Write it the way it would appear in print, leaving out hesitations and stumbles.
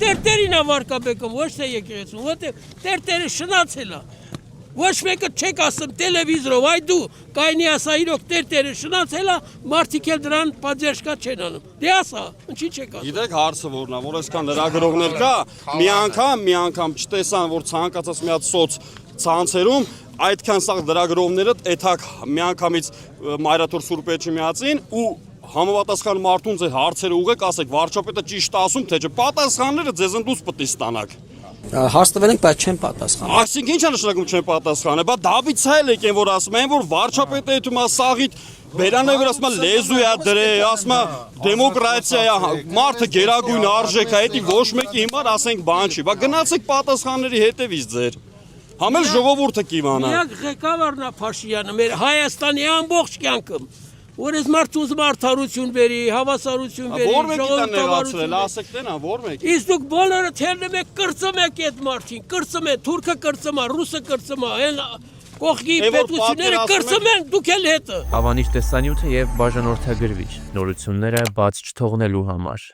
տերտերին է վարկաբեկում, ոչ թե եկեղեցուն, որտեղ տերտերը շնացել է։ Ոչ մեկը չեք ասում տելևիզորով, այ դու կայնի ասա իրոք տերտերը շնացել է, մարդիկ էլ դրան պատժեշկա չեն անում։ Դե ասա, ինչի չեք ասում։ Գիտեք հարցը որն է, որ այսքան լրագրողներ կա, մի անգամ չտեսան, որ ցանկացած մի հատ սոց ցանցերում այդքան սաղ լրագրողները այդակ միանգամից Մայրաթոր Սուրբ Էջմիածին ու համապատասխան մարդուն ձեր հարցերը ուղեք, ասեք վարչապետը ճիշտ է ասում, թե չէ, պատասխանները ձեզ ընդուս պետք է ստանաք։ Հաստատվել ենք, բայց չեն պատասխանում։ Այսինքն ինչ է նշանակում չեն պատասխանը, բա Դավիթ Սայել եկեն որ ասում են, որ վարչապետը այդում է սաղիթ Բերանը որ ասում է լեզու է դրե, ասում է դեմոկրատիա է, մարդը գերագույն արժեք է, դա ոչ մեկի հիմար ասենք բան չի, բա գնացեք պատասխանների հետևից ձեր։ Համել ժողովուրդը կիմանա։ Միակ ղեկավարն է Փաշինյանը, մեր Հայաստանի ամբողջ կյանքում։ Որ այս մարդը ուզում արդարություն բերի, հավասարություն բերի, Որ մեկի դա նեղացրել, ասեք տենա, որ մեկի։ Իսկ դուք բոլորը թերնում եք կրծում եք այդ մարդին, կրծում եք, թուրքը կրծում է, ռուսը կրծում է, այն կողքի պետությունները կրծում են, դուք էլ հետը։ Ավանիշ տեսանյութը եւ բաժանորդագրվիչ նորությունները բաց չթողնելու համար։